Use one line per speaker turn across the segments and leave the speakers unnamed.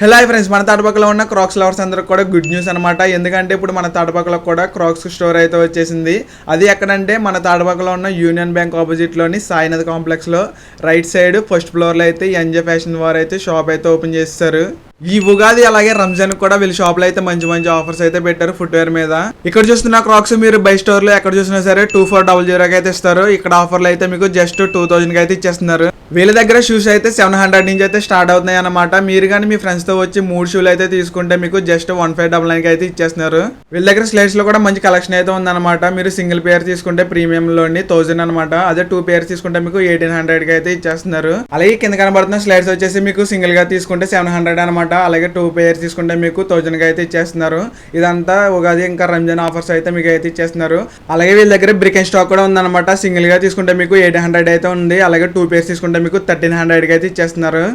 Hello friends, మన తాడపక్కలో ఉన్న cracks lovers అందరికి కూడా గుడ్ న్యూస్ అనమాట. ఎందుకంటే ఇప్పుడు మన తాడపక్కలో కూడా క్రాక్స్ స్టోర్ అయితే వచ్చేసింది. అది ఎక్కడంటే మన తాడపక్కలో ఉన్న యూనియన్ బ్యాంక్ ఆపోజిట్లోని సాయినాథ్ కాంప్లెక్స్లో రైట్ సైడ్ ఫస్ట్ ఫ్లోర్లో అయితే ఎన్జే ఫ్యాషన్ వారు అయితే షాప్ అయితే ఓపెన్ చేస్తారు. ఈ ఉగాది అలాగే రంజాన్ కూడా వీళ్ళ షాప్ లో అయితే మంచి మంచి ఆఫర్స్ అయితే పెట్టారు ఫుట్వేర్ మీద. ఇక్కడ చూస్తున్న క్రాక్స్ మీరు బై స్టోర్ లో ఎక్కడ చూసినా సరే 2400 అయితే ఇస్తారు. ఇక్కడ ఆఫర్లు అయితే మీకు జస్ట్ 2000 అయితే ఇచ్చేస్తున్నారు. వీళ్ళ దగ్గర షూస్ అయితే 700 నుంచి అయితే స్టార్ట్ అవుతున్నాయి అనమాట. మీరు కానీ మీ ఫ్రెండ్స్ తో వచ్చి 3 షూలు అయితే తీసుకుంటే మీకు జస్ట్ 1599 అయితే ఇచ్చేస్తున్నారు. వీళ్ళ దగ్గర స్లైడ్స్ లో కూడా మంచి కలెక్షన్ అయితే ఉందన్నమాట. మీరు సింగిల్ పేర్ తీసుకుంటే ప్రీమియం లోని 1000 అనమాట. అదే 2 పేర్స్ తీసుకుంటే మీకు 1800 కి అయితే ఇచ్చేస్తున్నారు. అలాగే కింద కనబడుతున్న స్లైడ్స్ వచ్చేసి మీకు సింగిల్ గా తీసుకుంటే 700 అనమాట. అలాగే 2 పేర్స్ తీసుకుంటే మీకు 1000 కి అయితే ఇచ్చేస్తున్నారు. ఇదంతా ఉగాది ఇంకా రంజాన్ ఆఫర్స్ అయితే మీకు అయితే ఇచ్చేస్తున్నారు. అలాగే వీళ్ళ దగ్గర బ్రిక్ అండ్ స్టాక్ కూడా ఉందన్నమాట. సింగిల్ గా తీసుకుంటే మీకు 800 అయితే ఉంది. అలాగే 2 పేర్స్ తీసుకుంటే మీకు 1300 కి అయితే ఇచ్చేస్తున్నారు.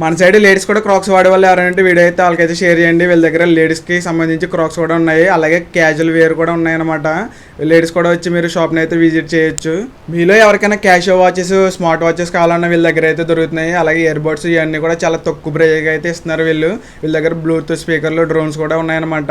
మన సైడ్ లేడీస్ కూడా క్రాక్స్ వాడే వాళ్ళు ఎవరంటే వీడియో అయితే వాళ్ళకైతే షేర్ చేయండి. వీళ్ళ దగ్గర లేడీస్కి సంబంధించి క్రాక్స్ కూడా ఉన్నాయి. అలాగే క్యాజువల్ వేర్ కూడా ఉన్నాయన్నమాట. లేడీస్ కూడా వచ్చి మీరు షాప్ని అయితే విజిట్ చేయొచ్చు. మీలో ఎవరికైనా క్యాషియో వాచెస్, స్మార్ట్ వాచెస్ కావాలన్నా వీళ్ళ దగ్గర అయితే దొరుకుతున్నాయి. అలాగే ఇయర్ బడ్స్ ఇవన్నీ కూడా చాలా తక్కువ ప్రైజ్గా అయితే ఇస్తున్నారు వీళ్ళ దగ్గర బ్లూటూత్ స్పీకర్లు, డ్రోన్స్ కూడా ఉన్నాయన్నమాట.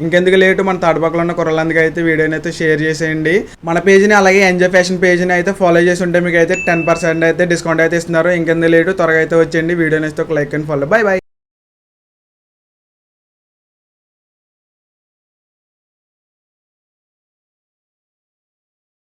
ఇంకెందుకు లేటు మన తాడపక్కల ఉన్న కుర్రలందుకు అయితే వీడియోని అయితే షేర్ చేసేయండి. మన పేజ్ని అలాగే ఎంజాయ్ ఫ్యాషన్ పేజ్ని అయితే ఫాలో చేసి ఉంటే మీకు అయితే 10% అయితే డిస్కౌంట్ అయితే ఇస్తున్నారు. ఇంకెందుకు లేటు త్వరగా అయితే వచ్చేయండి. వీడియోని ఒక like and follow. By by.